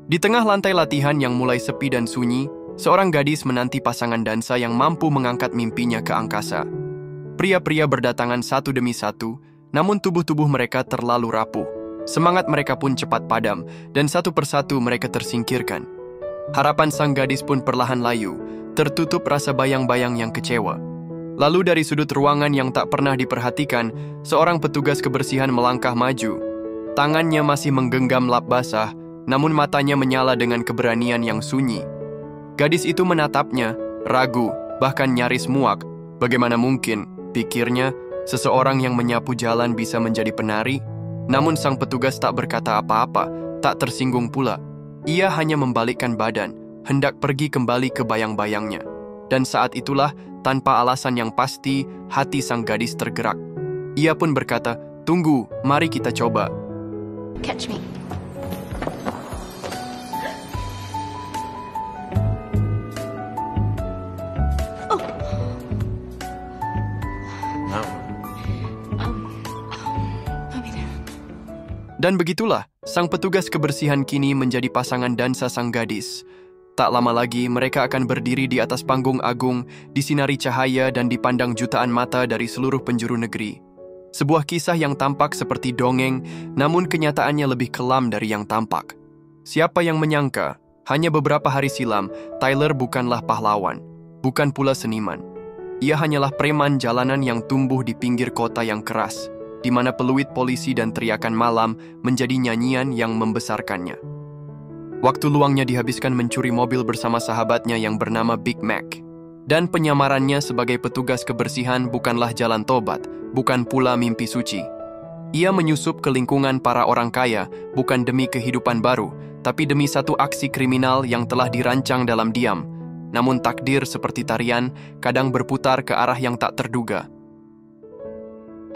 Di tengah lantai latihan yang mulai sepi dan sunyi, seorang gadis menanti pasangan dansa yang mampu mengangkat mimpinya ke angkasa. Pria-pria berdatangan satu demi satu, namun tubuh-tubuh mereka terlalu rapuh. Semangat mereka pun cepat padam, dan satu persatu mereka tersingkirkan. Harapan sang gadis pun perlahan layu, tertutup rasa bayang-bayang yang kecewa. Lalu dari sudut ruangan yang tak pernah diperhatikan, seorang petugas kebersihan melangkah maju. Tangannya masih menggenggam lap basah, namun matanya menyala dengan keberanian yang sunyi. Gadis itu menatapnya, ragu, bahkan nyaris muak. Bagaimana mungkin, pikirnya, seseorang yang menyapu jalan bisa menjadi penari? Namun sang petugas tak berkata apa-apa, tak tersinggung pula. Ia hanya membalikkan badan, hendak pergi kembali ke bayang-bayangnya. Dan saat itulah, tanpa alasan yang pasti, hati sang gadis tergerak. Ia pun berkata, "Tunggu, mari kita coba." Catch me. Dan begitulah, sang petugas kebersihan kini menjadi pasangan dansa sang gadis. Tak lama lagi, mereka akan berdiri di atas panggung agung, disinari cahaya dan dipandang jutaan mata dari seluruh penjuru negeri. Sebuah kisah yang tampak seperti dongeng, namun kenyataannya lebih kelam dari yang tampak. Siapa yang menyangka, hanya beberapa hari silam, Tyler bukanlah pahlawan, bukan pula seniman. Ia hanyalah preman jalanan yang tumbuh di pinggir kota yang keras, di mana peluit polisi dan teriakan malam menjadi nyanyian yang membesarkannya. Waktu luangnya dihabiskan mencuri mobil bersama sahabatnya yang bernama Big Mac. Dan penyamarannya sebagai petugas kebersihan bukanlah jalan tobat, bukan pula mimpi suci. Ia menyusup ke lingkungan para orang kaya, bukan demi kehidupan baru, tapi demi satu aksi kriminal yang telah dirancang dalam diam. Namun takdir seperti tarian, kadang berputar ke arah yang tak terduga.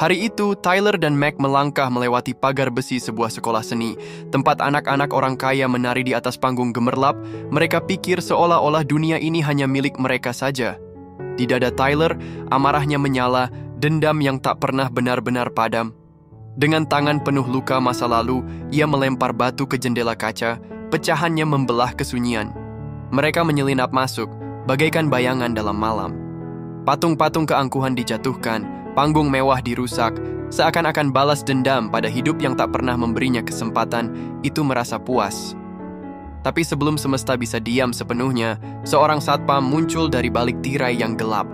Hari itu, Tyler dan Mac melangkah melewati pagar besi sebuah sekolah seni, tempat anak-anak orang kaya menari di atas panggung gemerlap. Mereka pikir seolah-olah dunia ini hanya milik mereka saja. Di dada Tyler, amarahnya menyala, dendam yang tak pernah benar-benar padam. Dengan tangan penuh luka masa lalu, ia melempar batu ke jendela kaca, pecahannya membelah kesunyian. Mereka menyelinap masuk, bagaikan bayangan dalam malam. Patung-patung keangkuhan dijatuhkan, panggung mewah dirusak, seakan-akan balas dendam pada hidup yang tak pernah memberinya kesempatan, itu merasa puas. Tapi sebelum semesta bisa diam sepenuhnya, seorang satpam muncul dari balik tirai yang gelap.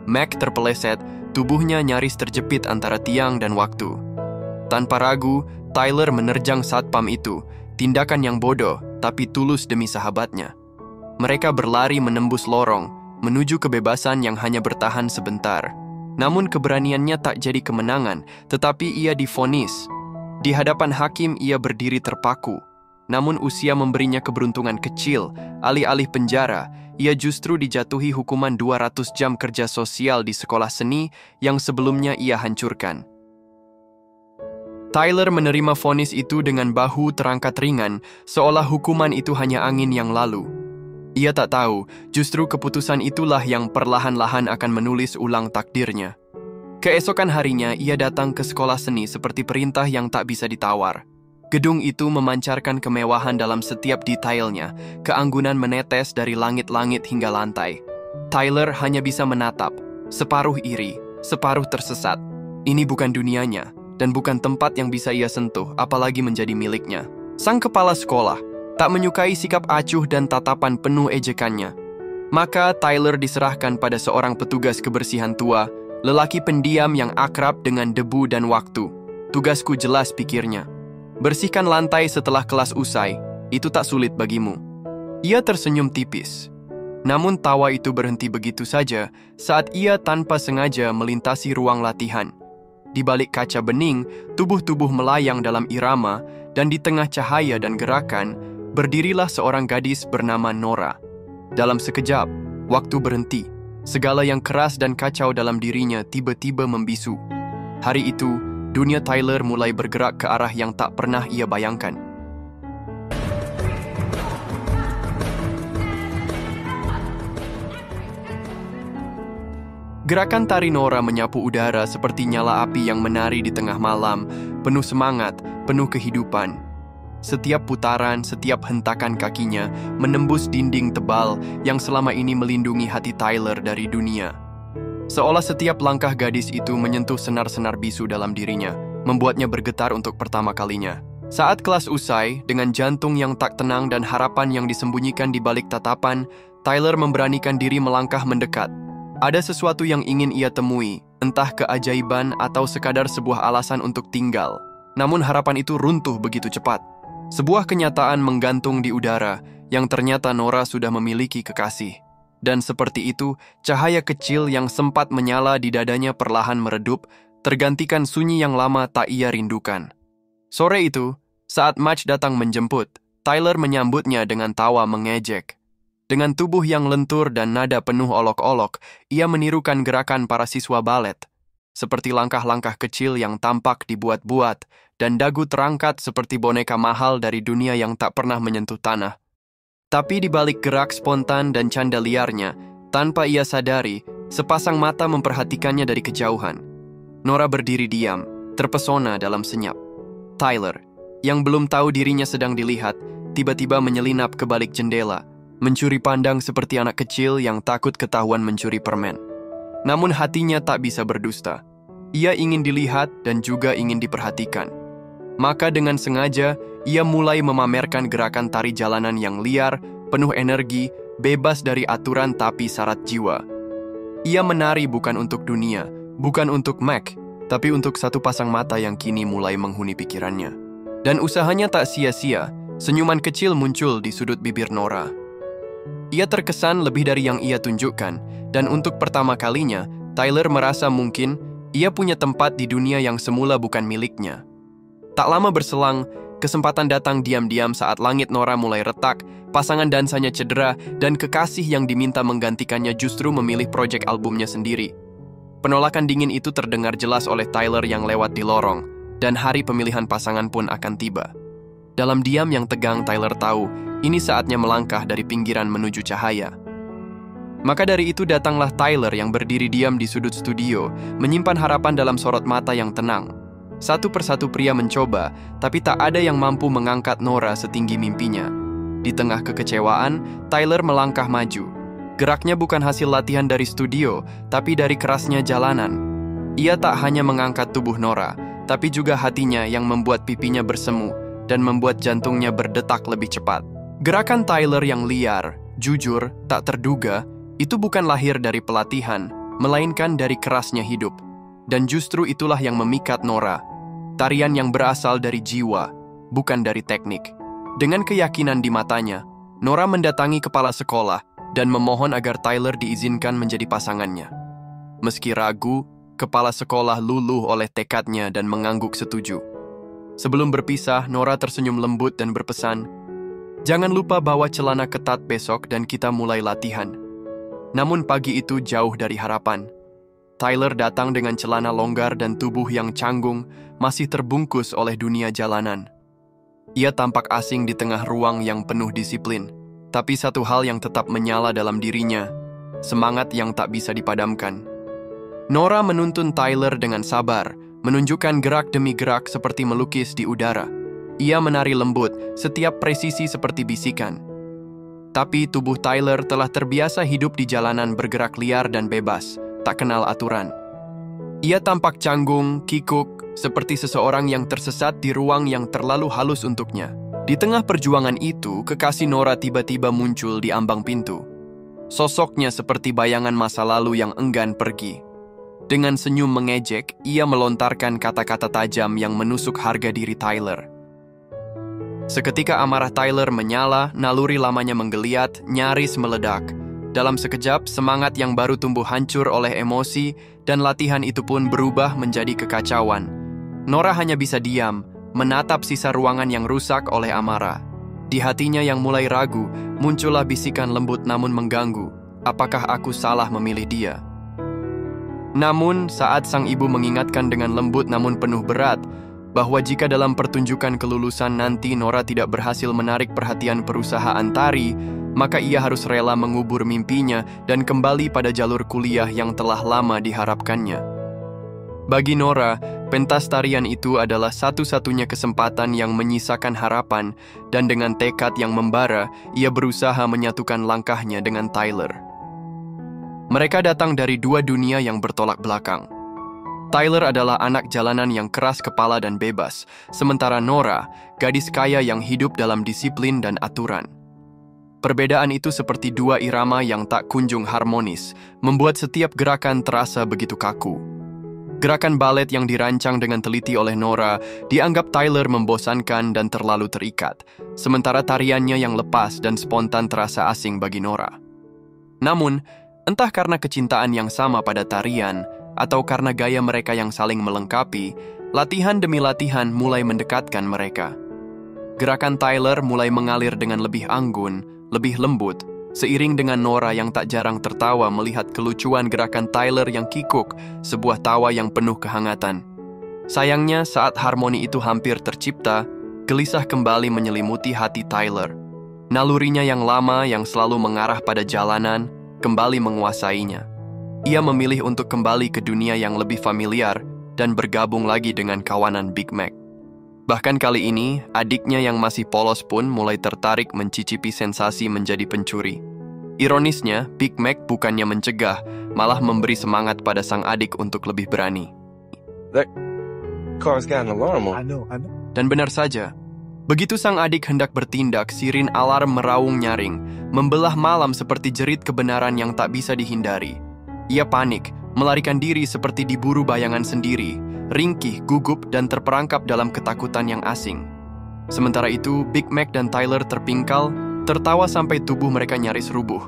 Mac terpeleset, tubuhnya nyaris terjepit antara tiang dan waktu. Tanpa ragu, Tyler menerjang satpam itu, tindakan yang bodoh, tapi tulus demi sahabatnya. Mereka berlari menembus lorong, menuju kebebasan yang hanya bertahan sebentar. Namun keberaniannya tak jadi kemenangan, tetapi ia divonis. Di hadapan hakim ia berdiri terpaku. Namun usia memberinya keberuntungan kecil, alih-alih penjara, ia justru dijatuhi hukuman 200 jam kerja sosial di sekolah seni yang sebelumnya ia hancurkan. Tyler menerima vonis itu dengan bahu terangkat ringan, seolah hukuman itu hanya angin yang lalu. Ia tak tahu, justru keputusan itulah yang perlahan-lahan akan menulis ulang takdirnya. Keesokan harinya, ia datang ke sekolah seni seperti perintah yang tak bisa ditawar. Gedung itu memancarkan kemewahan dalam setiap detailnya, keanggunan menetes dari langit-langit hingga lantai. Tyler hanya bisa menatap, separuh iri, separuh tersesat. Ini bukan dunianya, dan bukan tempat yang bisa ia sentuh, apalagi menjadi miliknya. Sang kepala sekolah tak menyukai sikap acuh dan tatapan penuh ejekannya. Maka Tyler diserahkan pada seorang petugas kebersihan tua, lelaki pendiam yang akrab dengan debu dan waktu. Tugasku jelas, pikirnya. Bersihkan lantai setelah kelas usai, itu tak sulit bagimu. Ia tersenyum tipis. Namun tawa itu berhenti begitu saja saat ia tanpa sengaja melintasi ruang latihan. Di balik kaca bening, tubuh-tubuh melayang dalam irama, dan di tengah cahaya dan gerakan, berdirilah seorang gadis bernama Nora. Dalam sekejap, waktu berhenti. Segala yang keras dan kacau dalam dirinya tiba-tiba membisu. Hari itu, dunia Tyler mulai bergerak ke arah yang tak pernah ia bayangkan. Gerakan tari Nora menyapu udara seperti nyala api yang menari di tengah malam, penuh semangat, penuh kehidupan. Setiap putaran, setiap hentakan kakinya menembus dinding tebal yang selama ini melindungi hati Tyler dari dunia. Seolah setiap langkah gadis itu menyentuh senar-senar bisu dalam dirinya, membuatnya bergetar untuk pertama kalinya. Saat kelas usai, dengan jantung yang tak tenang dan harapan yang disembunyikan di balik tatapan, Tyler memberanikan diri melangkah mendekat. Ada sesuatu yang ingin ia temui, entah keajaiban atau sekadar sebuah alasan untuk tinggal. Namun harapan itu runtuh begitu cepat. Sebuah kenyataan menggantung di udara yang ternyata Nora sudah memiliki kekasih. Dan seperti itu, cahaya kecil yang sempat menyala di dadanya perlahan meredup, tergantikan sunyi yang lama tak ia rindukan. Sore itu, saat Mudge datang menjemput, Tyler menyambutnya dengan tawa mengejek. Dengan tubuh yang lentur dan nada penuh olok-olok, ia menirukan gerakan para siswa balet. Seperti langkah-langkah kecil yang tampak dibuat-buat, dan dagu terangkat seperti boneka mahal dari dunia yang tak pernah menyentuh tanah. Tapi di balik gerak spontan dan canda liarnya, tanpa ia sadari, sepasang mata memperhatikannya dari kejauhan. Nora berdiri diam, terpesona dalam senyap. Tyler, yang belum tahu dirinya sedang dilihat, tiba-tiba menyelinap ke balik jendela, mencuri pandang seperti anak kecil yang takut ketahuan mencuri permen. Namun hatinya tak bisa berdusta. Ia ingin dilihat dan juga ingin diperhatikan. Maka dengan sengaja, ia mulai memamerkan gerakan tari jalanan yang liar, penuh energi, bebas dari aturan tapi syarat jiwa. Ia menari bukan untuk dunia, bukan untuk Mac, tapi untuk satu pasang mata yang kini mulai menghuni pikirannya. Dan usahanya tak sia-sia, senyuman kecil muncul di sudut bibir Nora. Ia terkesan lebih dari yang ia tunjukkan, dan untuk pertama kalinya, Tyler merasa mungkin ia punya tempat di dunia yang semula bukan miliknya. Tak lama berselang, kesempatan datang diam-diam saat langit Nora mulai retak, pasangan dansanya cedera, dan kekasih yang diminta menggantikannya justru memilih proyek albumnya sendiri. Penolakan dingin itu terdengar jelas oleh Tyler yang lewat di lorong, dan hari pemilihan pasangan pun akan tiba. Dalam diam yang tegang, Tyler tahu, ini saatnya melangkah dari pinggiran menuju cahaya. Maka dari itu datanglah Tyler yang berdiri diam di sudut studio, menyimpan harapan dalam sorot mata yang tenang. Satu persatu pria mencoba, tapi tak ada yang mampu mengangkat Nora setinggi mimpinya. Di tengah kekecewaan, Tyler melangkah maju. Geraknya bukan hasil latihan dari studio, tapi dari kerasnya jalanan. Ia tak hanya mengangkat tubuh Nora, tapi juga hatinya yang membuat pipinya bersemu dan membuat jantungnya berdetak lebih cepat. Gerakan Tyler yang liar, jujur, tak terduga, itu bukan lahir dari pelatihan, melainkan dari kerasnya hidup. Dan justru itulah yang memikat Nora. Tarian yang berasal dari jiwa, bukan dari teknik. Dengan keyakinan di matanya, Nora mendatangi kepala sekolah dan memohon agar Tyler diizinkan menjadi pasangannya. Meski ragu, kepala sekolah luluh oleh tekadnya dan mengangguk setuju. Sebelum berpisah, Nora tersenyum lembut dan berpesan, "Jangan lupa bawa celana ketat besok dan kita mulai latihan." Namun pagi itu jauh dari harapan. Tyler datang dengan celana longgar dan tubuh yang canggung, masih terbungkus oleh dunia jalanan. Ia tampak asing di tengah ruang yang penuh disiplin, tapi satu hal yang tetap menyala dalam dirinya, semangat yang tak bisa dipadamkan. Nora menuntun Tyler dengan sabar, menunjukkan gerak demi gerak seperti melukis di udara. Ia menari lembut, setiap presisi seperti bisikan. Tapi tubuh Tyler telah terbiasa hidup di jalanan bergerak liar dan bebas, tak kenal aturan. Ia tampak canggung, kikuk, seperti seseorang yang tersesat di ruang yang terlalu halus untuknya. Di tengah perjuangan itu, kekasih Nora tiba-tiba muncul di ambang pintu. Sosoknya seperti bayangan masa lalu yang enggan pergi. Dengan senyum mengejek, ia melontarkan kata-kata tajam yang menusuk harga diri Tyler. Seketika amarah Tyler menyala, naluri lamanya menggeliat, nyaris meledak. Dalam sekejap, semangat yang baru tumbuh hancur oleh emosi, dan latihan itu pun berubah menjadi kekacauan. Nora hanya bisa diam, menatap sisa ruangan yang rusak oleh amarah. Di hatinya yang mulai ragu, muncullah bisikan lembut namun mengganggu. Apakah aku salah memilih dia? Namun, saat sang ibu mengingatkan dengan lembut namun penuh berat, bahwa jika dalam pertunjukan kelulusan nanti Nora tidak berhasil menarik perhatian perusahaan tari, maka ia harus rela mengubur mimpinya dan kembali pada jalur kuliah yang telah lama diharapkannya. Bagi Nora, pentas tarian itu adalah satu-satunya kesempatan yang menyisakan harapan, dan dengan tekad yang membara, ia berusaha menyatukan langkahnya dengan Tyler. Mereka datang dari dua dunia yang bertolak belakang. Tyler adalah anak jalanan yang keras kepala dan bebas, sementara Nora, gadis kaya yang hidup dalam disiplin dan aturan. Perbedaan itu seperti dua irama yang tak kunjung harmonis, membuat setiap gerakan terasa begitu kaku. Gerakan balet yang dirancang dengan teliti oleh Nora dianggap Tyler membosankan dan terlalu terikat, sementara tariannya yang lepas dan spontan terasa asing bagi Nora. Namun, entah karena kecintaan yang sama pada tarian, atau karena gaya mereka yang saling melengkapi, latihan demi latihan mulai mendekatkan mereka. Gerakan Tyler mulai mengalir dengan lebih anggun, lebih lembut, seiring dengan Nora yang tak jarang tertawa melihat kelucuan gerakan Tyler yang kikuk, sebuah tawa yang penuh kehangatan. Sayangnya, saat harmoni itu hampir tercipta, gelisah kembali menyelimuti hati Tyler. Nalurinya yang lama yang selalu mengarah pada jalanan, kembali menguasainya. Ia memilih untuk kembali ke dunia yang lebih familiar dan bergabung lagi dengan kawanan Big Mac. Bahkan kali ini, adiknya yang masih polos pun mulai tertarik mencicipi sensasi menjadi pencuri. Ironisnya, Big Mac bukannya mencegah, malah memberi semangat pada sang adik untuk lebih berani. That car's got an alarm on. I know. Dan benar saja, begitu sang adik hendak bertindak, sirin alarm meraung nyaring, membelah malam seperti jerit kebenaran yang tak bisa dihindari. Ia panik, melarikan diri seperti diburu bayangan sendiri, ringkih, gugup, dan terperangkap dalam ketakutan yang asing. Sementara itu, Big Mac dan Tyler terpingkal, tertawa sampai tubuh mereka nyaris rubuh.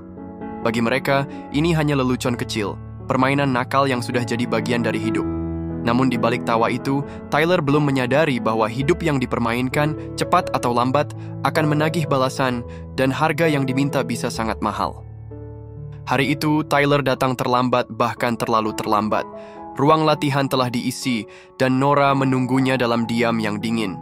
Bagi mereka, ini hanya lelucon kecil, permainan nakal yang sudah jadi bagian dari hidup. Namun di balik tawa itu, Tyler belum menyadari bahwa hidup yang dipermainkan, cepat atau lambat, akan menagih balasan, dan harga yang diminta bisa sangat mahal. Hari itu, Tyler datang terlambat, bahkan terlalu terlambat. Ruang latihan telah diisi, dan Nora menunggunya dalam diam yang dingin.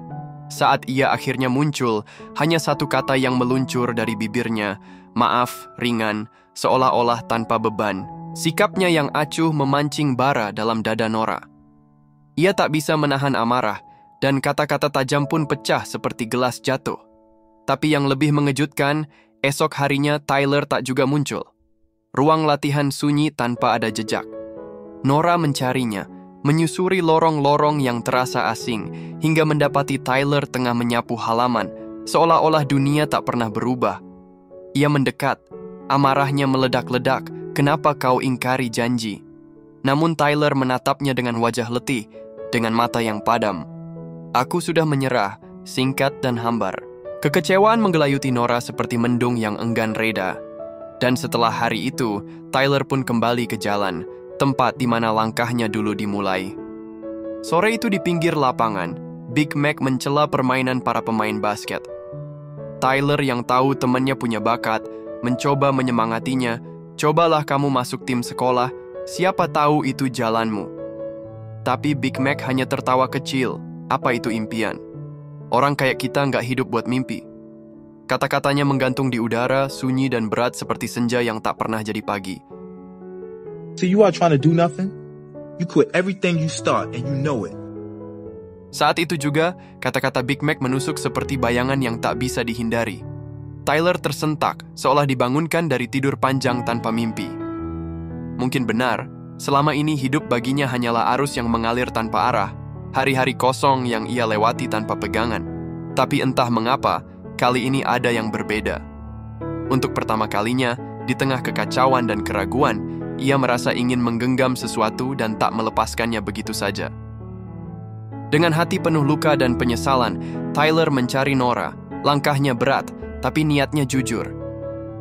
Saat ia akhirnya muncul, hanya satu kata yang meluncur dari bibirnya, maaf, ringan, seolah-olah tanpa beban. Sikapnya yang acuh memancing bara dalam dada Nora. Ia tak bisa menahan amarah, dan kata-kata tajam pun pecah seperti gelas jatuh. Tapi yang lebih mengejutkan, esok harinya Tyler tak juga muncul. Ruang latihan sunyi tanpa ada jejak. Nora mencarinya, menyusuri lorong-lorong yang terasa asing, hingga mendapati Tyler tengah menyapu halaman, seolah-olah dunia tak pernah berubah. Ia mendekat, amarahnya meledak-ledak, kenapa kau ingkari janji? Namun Tyler menatapnya dengan wajah letih, dengan mata yang padam. Aku sudah menyerah, singkat dan hambar. Kekecewaan menggelayuti Nora seperti mendung yang enggan reda. Dan setelah hari itu, Tyler pun kembali ke jalan, tempat di mana langkahnya dulu dimulai. Sore itu di pinggir lapangan, Big Mac mencela permainan para pemain basket. Tyler yang tahu temannya punya bakat, mencoba menyemangatinya, cobalah kamu masuk tim sekolah, siapa tahu itu jalanmu. Tapi Big Mac hanya tertawa kecil, apa itu impian? Orang kayak kita nggak hidup buat mimpi. Kata-katanya menggantung di udara, sunyi dan berat seperti senja yang tak pernah jadi pagi. So you are trying to do nothing? You quit everything you start and you know it. Saat itu juga, kata-kata Big Mac menusuk seperti bayangan yang tak bisa dihindari. Tyler tersentak, seolah dibangunkan dari tidur panjang tanpa mimpi. Mungkin benar, selama ini hidup baginya hanyalah arus yang mengalir tanpa arah, hari-hari kosong yang ia lewati tanpa pegangan. Tapi entah mengapa, kali ini ada yang berbeda. Untuk pertama kalinya, di tengah kekacauan dan keraguan, ia merasa ingin menggenggam sesuatu dan tak melepaskannya begitu saja. Dengan hati penuh luka dan penyesalan, Tyler mencari Nora. Langkahnya berat, tapi niatnya jujur.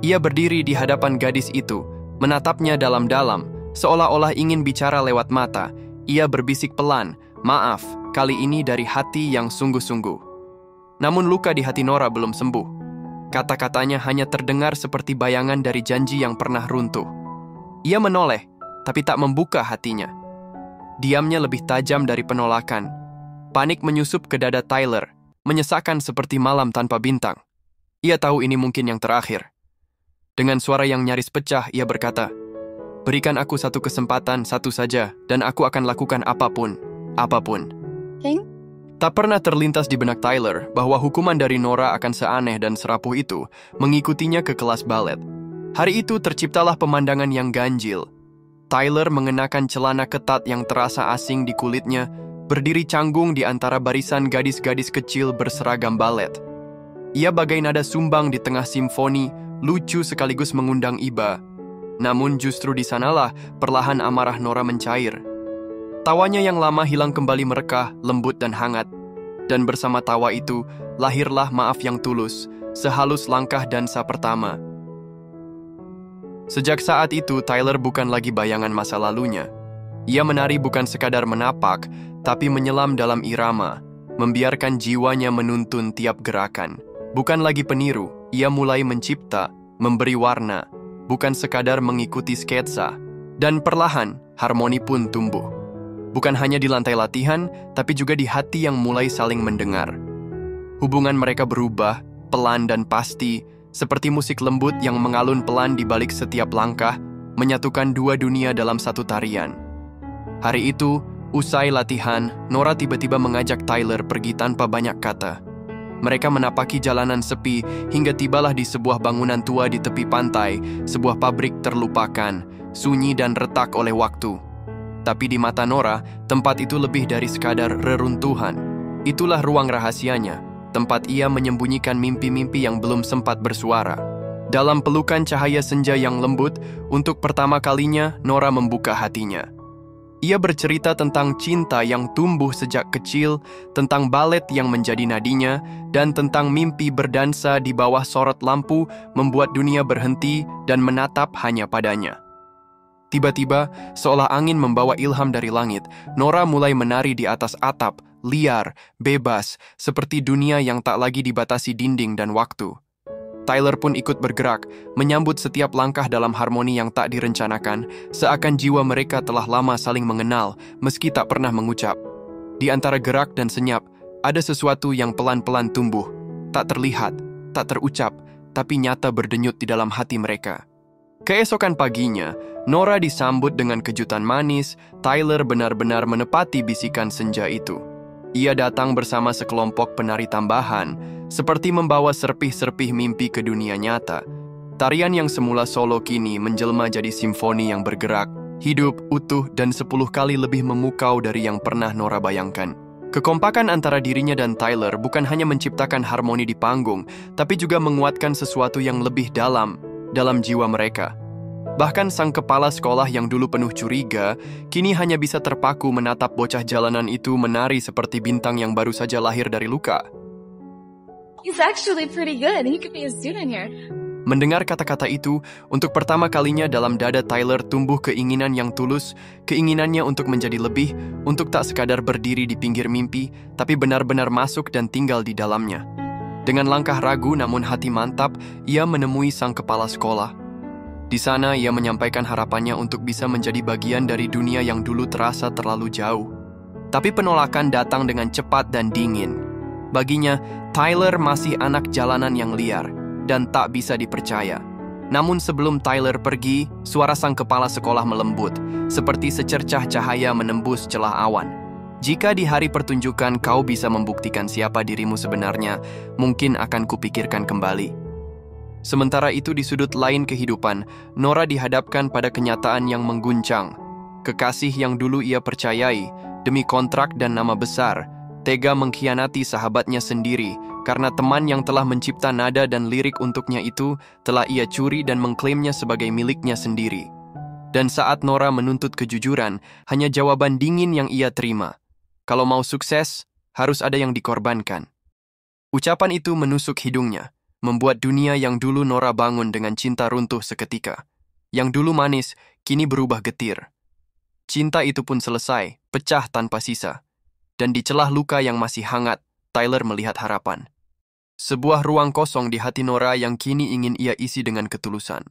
Ia berdiri di hadapan gadis itu, menatapnya dalam-dalam, seolah-olah ingin bicara lewat mata. Ia berbisik pelan, maaf, kali ini dari hati yang sungguh-sungguh. Namun luka di hati Nora belum sembuh. Kata-katanya hanya terdengar seperti bayangan dari janji yang pernah runtuh. Ia menoleh, tapi tak membuka hatinya. Diamnya lebih tajam dari penolakan. Panik menyusup ke dada Tyler, menyesakkan seperti malam tanpa bintang. Ia tahu ini mungkin yang terakhir. Dengan suara yang nyaris pecah, ia berkata, Berikan aku satu kesempatan, satu saja, dan aku akan lakukan apapun. Apapun. King? Tak pernah terlintas di benak Tyler bahwa hukuman dari Nora akan seaneh dan serapuh itu mengikutinya ke kelas balet. Hari itu terciptalah pemandangan yang ganjil. Tyler mengenakan celana ketat yang terasa asing di kulitnya, berdiri canggung di antara barisan gadis-gadis kecil berseragam balet. Ia bagai nada sumbang di tengah simfoni, lucu sekaligus mengundang iba. Namun justru di sanalah perlahan amarah Nora mencair. Tawanya yang lama hilang kembali merekah, lembut dan hangat. Dan bersama tawa itu, lahirlah maaf yang tulus, sehalus langkah dansa pertama. Sejak saat itu, Tyler bukan lagi bayangan masa lalunya. Ia menari bukan sekadar menapak, tapi menyelam dalam irama, membiarkan jiwanya menuntun tiap gerakan. Bukan lagi peniru, ia mulai mencipta, memberi warna, bukan sekadar mengikuti sketsa. Dan perlahan, harmoni pun tumbuh. Bukan hanya di lantai latihan, tapi juga di hati yang mulai saling mendengar. Hubungan mereka berubah, pelan dan pasti, seperti musik lembut yang mengalun pelan di balik setiap langkah, menyatukan dua dunia dalam satu tarian. Hari itu, usai latihan, Nora tiba-tiba mengajak Tyler pergi tanpa banyak kata. Mereka menapaki jalanan sepi hingga tibalah di sebuah bangunan tua di tepi pantai, sebuah pabrik terlupakan, sunyi dan retak oleh waktu. Tapi di mata Nora, tempat itu lebih dari sekadar reruntuhan. Itulah ruang rahasianya, tempat ia menyembunyikan mimpi-mimpi yang belum sempat bersuara. Dalam pelukan cahaya senja yang lembut, untuk pertama kalinya Nora membuka hatinya. Ia bercerita tentang cinta yang tumbuh sejak kecil, tentang balet yang menjadi nadinya, dan tentang mimpi berdansa di bawah sorot lampu membuat dunia berhenti dan menatap hanya padanya. Tiba-tiba, seolah angin membawa ilham dari langit, Nora mulai menari di atas atap, liar, bebas, seperti dunia yang tak lagi dibatasi dinding dan waktu. Tyler pun ikut bergerak, menyambut setiap langkah dalam harmoni yang tak direncanakan, seakan jiwa mereka telah lama saling mengenal, meski tak pernah mengucap. Di antara gerak dan senyap, ada sesuatu yang pelan-pelan tumbuh, tak terlihat, tak terucap, tapi nyata berdenyut di dalam hati mereka. Keesokan paginya, Nora disambut dengan kejutan manis. Tyler benar-benar menepati bisikan senja itu. Ia datang bersama sekelompok penari tambahan, seperti membawa serpih-serpih mimpi ke dunia nyata. Tarian yang semula solo kini menjelma jadi simfoni yang bergerak, hidup, utuh, dan 10 kali lebih memukau dari yang pernah Nora bayangkan. Kekompakan antara dirinya dan Tyler bukan hanya menciptakan harmoni di panggung, tapi juga menguatkan sesuatu yang lebih dalam jiwa mereka. Bahkan sang kepala sekolah yang dulu penuh curiga, kini hanya bisa terpaku menatap bocah jalanan itu menari seperti bintang yang baru saja lahir dari luka. He's actually pretty good. He could be a student here. Mendengar kata-kata itu, untuk pertama kalinya dalam dada Tyler tumbuh keinginan yang tulus, keinginannya untuk menjadi lebih, untuk tak sekadar berdiri di pinggir mimpi, tapi benar-benar masuk dan tinggal di dalamnya. Dengan langkah ragu namun hati mantap, ia menemui sang kepala sekolah. Di sana ia menyampaikan harapannya untuk bisa menjadi bagian dari dunia yang dulu terasa terlalu jauh. Tapi penolakan datang dengan cepat dan dingin. Baginya, Tyler masih anak jalanan yang liar dan tak bisa dipercaya. Namun sebelum Tyler pergi, suara sang kepala sekolah melembut, seperti secercah cahaya menembus celah awan. Jika di hari pertunjukan kau bisa membuktikan siapa dirimu sebenarnya, mungkin akan kupikirkan kembali. Sementara itu di sudut lain kehidupan, Nora dihadapkan pada kenyataan yang mengguncang. Kekasih yang dulu ia percayai, demi kontrak dan nama besar, tega mengkhianati sahabatnya sendiri karena teman yang telah mencipta nada dan lirik untuknya itu telah ia curi dan mengklaimnya sebagai miliknya sendiri. Dan saat Nora menuntut kejujuran, hanya jawaban dingin yang ia terima. Kalau mau sukses, harus ada yang dikorbankan. Ucapan itu menusuk hidungnya, membuat dunia yang dulu Nora bangun dengan cinta runtuh seketika. Yang dulu manis, kini berubah getir. Cinta itu pun selesai, pecah tanpa sisa. Dan di celah luka yang masih hangat, Tyler melihat harapan. Sebuah ruang kosong di hati Nora yang kini ingin ia isi dengan ketulusan.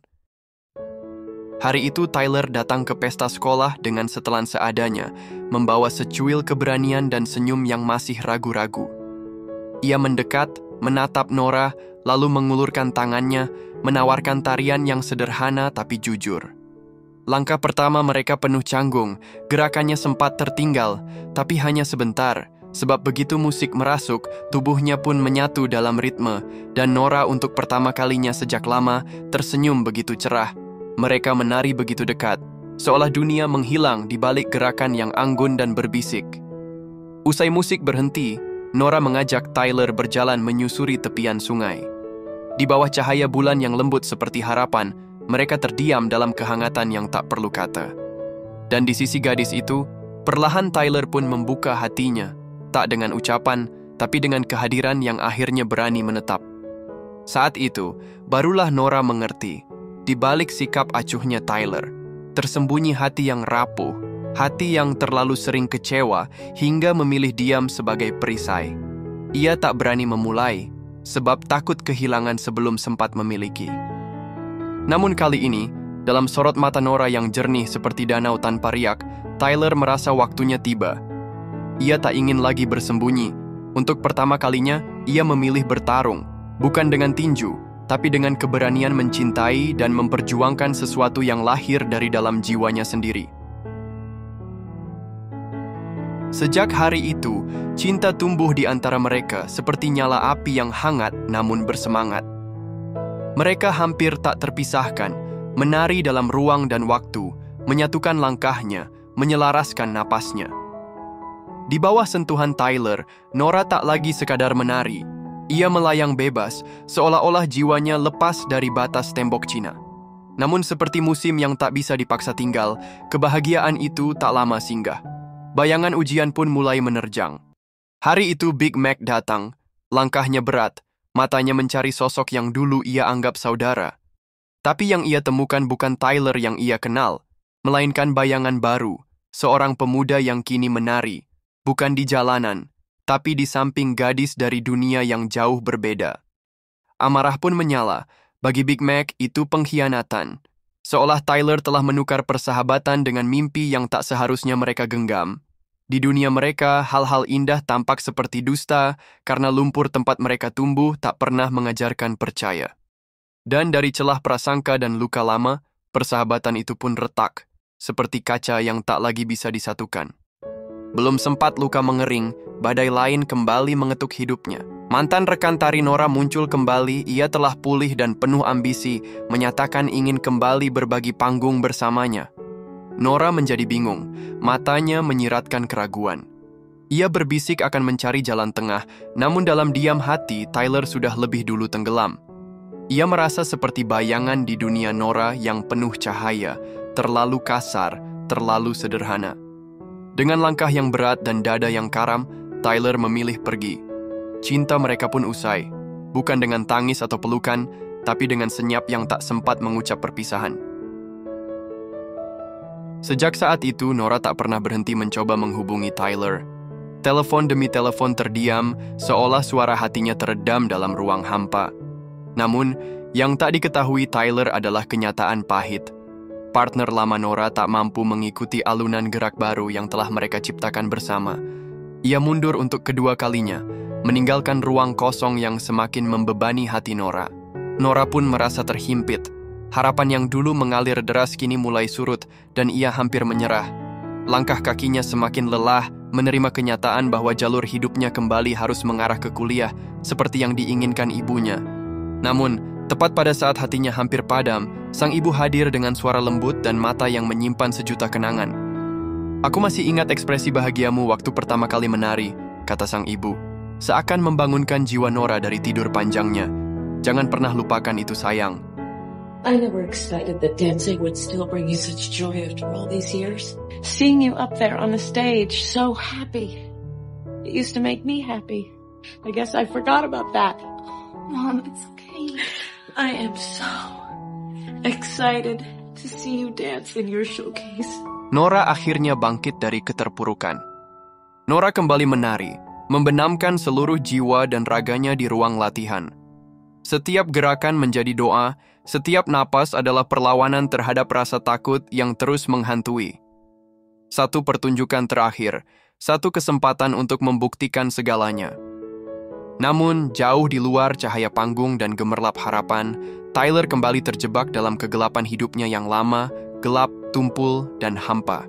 Hari itu Tyler datang ke pesta sekolah dengan setelan seadanya, membawa secuil keberanian dan senyum yang masih ragu-ragu. Ia mendekat, menatap Nora, lalu mengulurkan tangannya, menawarkan tarian yang sederhana tapi jujur. Langkah pertama mereka penuh canggung, gerakannya sempat tertinggal, tapi hanya sebentar. Sebab begitu musik merasuk, tubuhnya pun menyatu dalam ritme, dan Nora untuk pertama kalinya sejak lama tersenyum begitu cerah. Mereka menari begitu dekat, seolah dunia menghilang di balik gerakan yang anggun dan berbisik. Usai musik berhenti, Nora mengajak Tyler berjalan menyusuri tepian sungai. Di bawah cahaya bulan yang lembut seperti harapan, mereka terdiam dalam kehangatan yang tak perlu kata. Dan di sisi gadis itu, perlahan Tyler pun membuka hatinya, tak dengan ucapan, tapi dengan kehadiran yang akhirnya berani menetap. Saat itu, barulah Nora mengerti, di balik sikap acuhnya Tyler, tersembunyi hati yang rapuh, hati yang terlalu sering kecewa hingga memilih diam sebagai perisai. Ia tak berani memulai, sebab takut kehilangan sebelum sempat memiliki. Namun kali ini, dalam sorot mata Nora yang jernih seperti danau tanpa riak, Tyler merasa waktunya tiba. Ia tak ingin lagi bersembunyi. Untuk pertama kalinya, ia memilih bertarung, bukan dengan tinju, tapi dengan keberanian mencintai dan memperjuangkan sesuatu yang lahir dari dalam jiwanya sendiri. Sejak hari itu, cinta tumbuh di antara mereka seperti nyala api yang hangat namun bersemangat. Mereka hampir tak terpisahkan, menari dalam ruang dan waktu, menyatukan langkahnya, menyelaraskan napasnya. Di bawah sentuhan Tyler, Nora tak lagi sekadar menari. Ia melayang bebas, seolah-olah jiwanya lepas dari batas tembok Cina. Namun seperti musim yang tak bisa dipaksa tinggal, kebahagiaan itu tak lama singgah. Bayangan ujian pun mulai menerjang. Hari itu Big Mac datang, langkahnya berat, matanya mencari sosok yang dulu ia anggap saudara. Tapi yang ia temukan bukan Tyler yang ia kenal, melainkan bayangan baru, seorang pemuda yang kini menari, bukan di jalanan, tapi di samping gadis dari dunia yang jauh berbeda. Amarah pun menyala, bagi Big Mac itu pengkhianatan. Seolah Tyler telah menukar persahabatan dengan mimpi yang tak seharusnya mereka genggam. Di dunia mereka, hal-hal indah tampak seperti dusta karena lumpur tempat mereka tumbuh tak pernah mengajarkan percaya. Dan dari celah prasangka dan luka lama, persahabatan itu pun retak, seperti kaca yang tak lagi bisa disatukan. Belum sempat luka mengering, badai lain kembali mengetuk hidupnya. Mantan rekan tari Nora muncul kembali, ia telah pulih dan penuh ambisi, menyatakan ingin kembali berbagi panggung bersamanya. Nora menjadi bingung, matanya menyiratkan keraguan. Ia berbisik akan mencari jalan tengah, namun dalam diam hati, Tyler sudah lebih dulu tenggelam. Ia merasa seperti bayangan di dunia Nora yang penuh cahaya, terlalu kasar, terlalu sederhana. Dengan langkah yang berat dan dada yang karam, Tyler memilih pergi. Cinta mereka pun usai, bukan dengan tangis atau pelukan, tapi dengan senyap yang tak sempat mengucap perpisahan. Sejak saat itu, Nora tak pernah berhenti mencoba menghubungi Tyler. Telepon demi telepon terdiam, seolah suara hatinya teredam dalam ruang hampa. Namun, yang tak diketahui Tyler adalah kenyataan pahit. Partner lama Nora tak mampu mengikuti alunan gerak baru yang telah mereka ciptakan bersama. Ia mundur untuk kedua kalinya, meninggalkan ruang kosong yang semakin membebani hati Nora. Nora pun merasa terhimpit. Harapan yang dulu mengalir deras kini mulai surut, dan ia hampir menyerah. Langkah kakinya semakin lelah, menerima kenyataan bahwa jalur hidupnya kembali harus mengarah ke kuliah, seperti yang diinginkan ibunya. Namun, tepat pada saat hatinya hampir padam, sang ibu hadir dengan suara lembut dan mata yang menyimpan sejuta kenangan. "Aku masih ingat ekspresi bahagiamu waktu pertama kali menari," kata sang ibu, seakan membangunkan jiwa Nora dari tidur panjangnya. "Jangan pernah lupakan itu, sayang." I never expected that dancing would still bring you such joy after all these years. Seeing you up there on the stage, so happy. It used to make me happy. I guess I forgot about that. Mom, it's okay. I am so excited to see you dance in your showcase. Nora akhirnya bangkit dari keterpurukan. Nora kembali menari, membenamkan seluruh jiwa dan raganya di ruang latihan. Setiap gerakan menjadi doa, setiap napas adalah perlawanan terhadap rasa takut yang terus menghantui. Satu pertunjukan terakhir, satu kesempatan untuk membuktikan segalanya. Namun, jauh di luar cahaya panggung dan gemerlap harapan, Tyler kembali terjebak dalam kegelapan hidupnya yang lama, gelap, tumpul, dan hampa.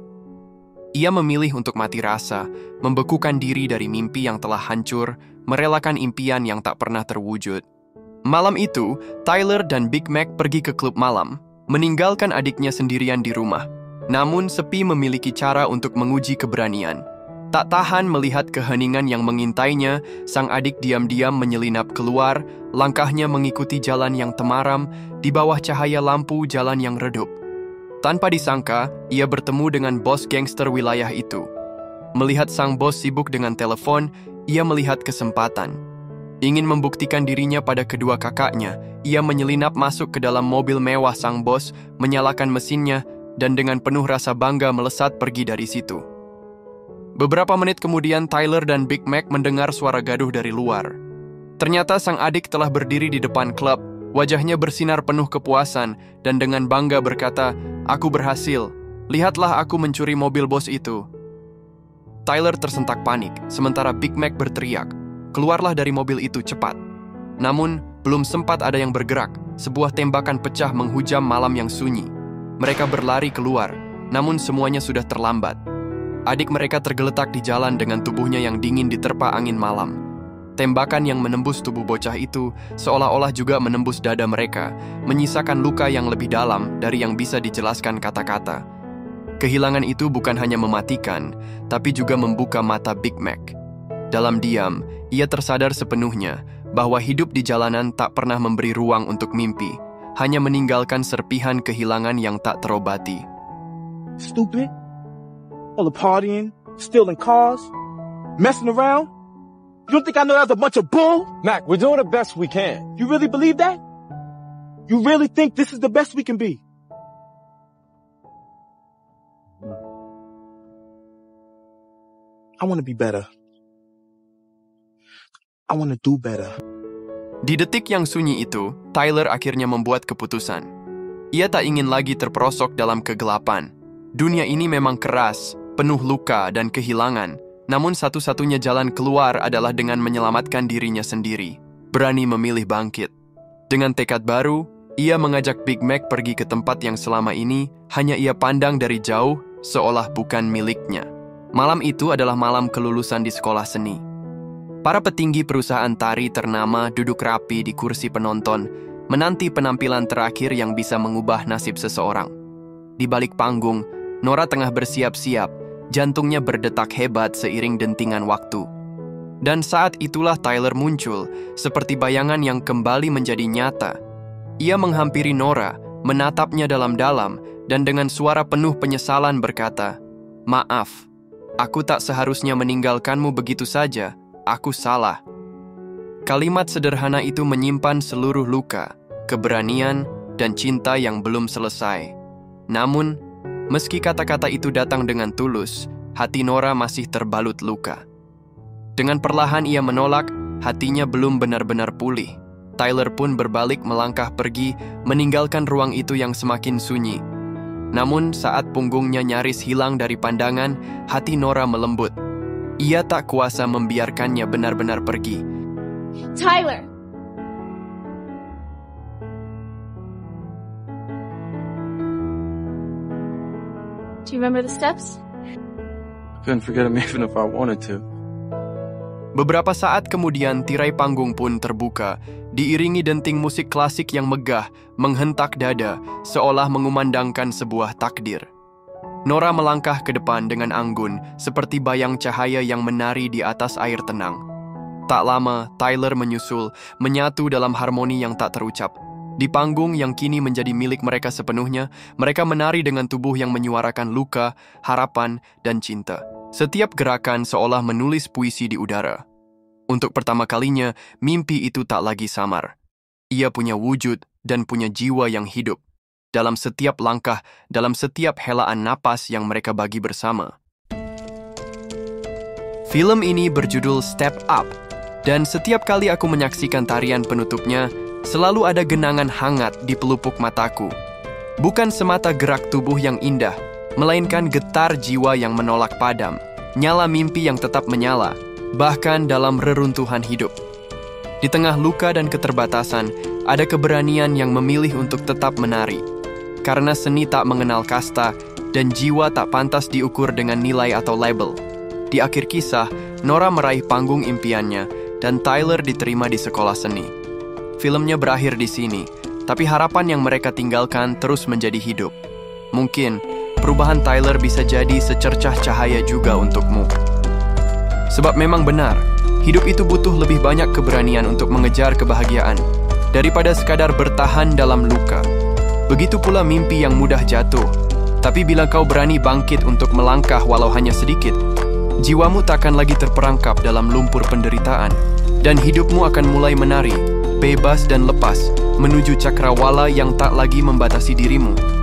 Ia memilih untuk mati rasa, membekukan diri dari mimpi yang telah hancur, merelakan impian yang tak pernah terwujud. Malam itu, Tyler dan Big Mac pergi ke klub malam, meninggalkan adiknya sendirian di rumah. Namun, Sepi memiliki cara untuk menguji keberanian. Tak tahan melihat keheningan yang mengintainya, sang adik diam-diam menyelinap keluar, langkahnya mengikuti jalan yang temaram, di bawah cahaya lampu jalan yang redup. Tanpa disangka, ia bertemu dengan bos gangster wilayah itu. Melihat sang bos sibuk dengan telepon, ia melihat kesempatan. Ingin membuktikan dirinya pada kedua kakaknya, ia menyelinap masuk ke dalam mobil mewah sang bos, menyalakan mesinnya, dan dengan penuh rasa bangga melesat pergi dari situ. Beberapa menit kemudian, Tyler dan Big Mac mendengar suara gaduh dari luar. Ternyata sang adik telah berdiri di depan klub, wajahnya bersinar penuh kepuasan, dan dengan bangga berkata, "Aku berhasil. Lihatlah aku mencuri mobil bos itu." Tyler tersentak panik, sementara Big Mac berteriak, "Keluarlah dari mobil itu cepat." Namun, belum sempat ada yang bergerak, sebuah tembakan pecah menghujam malam yang sunyi. Mereka berlari keluar, namun semuanya sudah terlambat. Adik mereka tergeletak di jalan dengan tubuhnya yang dingin diterpa angin malam. Tembakan yang menembus tubuh bocah itu seolah-olah juga menembus dada mereka, menyisakan luka yang lebih dalam dari yang bisa dijelaskan kata-kata. Kehilangan itu bukan hanya mematikan, tapi juga membuka mata Big Mac. Dalam diam, ia tersadar sepenuhnya bahwa hidup di jalanan tak pernah memberi ruang untuk mimpi, hanya meninggalkan serpihan kehilangan yang tak terobati. Stupid. All the partying, stealing cars, messing around. You don't think I know that's a bunch of bull? Mac, we're doing the best we can. You really believe that? You really think this is the best we can be? I want to be better. I want to do better. Di detik yang sunyi itu, Tyler akhirnya membuat keputusan. Ia tak ingin lagi terperosok dalam kegelapan. Dunia ini memang keras, penuh luka dan kehilangan, namun satu-satunya jalan keluar adalah dengan menyelamatkan dirinya sendiri, berani memilih bangkit. Dengan tekad baru, ia mengajak Big Mac pergi ke tempat yang selama ini hanya ia pandang dari jauh, seolah bukan miliknya. Malam itu adalah malam kelulusan di sekolah seni. Para petinggi perusahaan tari ternama duduk rapi di kursi penonton, menanti penampilan terakhir yang bisa mengubah nasib seseorang. Di balik panggung, Nora tengah bersiap-siap, jantungnya berdetak hebat seiring dentingan waktu. Dan saat itulah Tyler muncul, seperti bayangan yang kembali menjadi nyata. Ia menghampiri Nora, menatapnya dalam-dalam, dan dengan suara penuh penyesalan berkata, "Maaf, aku tak seharusnya meninggalkanmu begitu saja, aku salah." Kalimat sederhana itu menyimpan seluruh luka, keberanian, dan cinta yang belum selesai. Namun, meski kata-kata itu datang dengan tulus, hati Nora masih terbalut luka. Dengan perlahan ia menolak, hatinya belum benar-benar pulih. Tyler pun berbalik melangkah pergi, meninggalkan ruang itu yang semakin sunyi. Namun saat punggungnya nyaris hilang dari pandangan, hati Nora melembut. Ia tak kuasa membiarkannya benar-benar pergi. Tyler! Do you remember the steps? Couldn't forget him even if I wanted to. Beberapa saat kemudian tirai panggung pun terbuka, diiringi denting musik klasik yang megah, menghentak dada, seolah mengumandangkan sebuah takdir. Nora melangkah ke depan dengan anggun, seperti bayang cahaya yang menari di atas air tenang. Tak lama, Tyler menyusul, menyatu dalam harmoni yang tak terucap. Di panggung yang kini menjadi milik mereka sepenuhnya, mereka menari dengan tubuh yang menyuarakan luka, harapan, dan cinta. Setiap gerakan seolah menulis puisi di udara. Untuk pertama kalinya, mimpi itu tak lagi samar. Ia punya wujud dan punya jiwa yang hidup. Dalam setiap langkah, dalam setiap helaan napas yang mereka bagi bersama. Film ini berjudul Step Up, dan setiap kali aku menyaksikan tarian penutupnya, selalu ada genangan hangat di pelupuk mataku. Bukan semata gerak tubuh yang indah, melainkan getar jiwa yang menolak padam, nyala mimpi yang tetap menyala, bahkan dalam reruntuhan hidup. Di tengah luka dan keterbatasan, ada keberanian yang memilih untuk tetap menari. Karena seni tak mengenal kasta, dan jiwa tak pantas diukur dengan nilai atau label. Di akhir kisah, Nora meraih panggung impiannya dan Tyler diterima di sekolah seni. Filmnya berakhir di sini, tapi harapan yang mereka tinggalkan terus menjadi hidup. Mungkin perubahan Tyler bisa jadi secercah cahaya juga untukmu. Sebab memang benar, hidup itu butuh lebih banyak keberanian untuk mengejar kebahagiaan daripada sekadar bertahan dalam luka. Begitu pula mimpi yang mudah jatuh. Tapi bila kau berani bangkit untuk melangkah walau hanya sedikit, jiwamu takkan lagi terperangkap dalam lumpur penderitaan, dan hidupmu akan mulai menari, bebas dan lepas, menuju cakrawala yang tak lagi membatasi dirimu.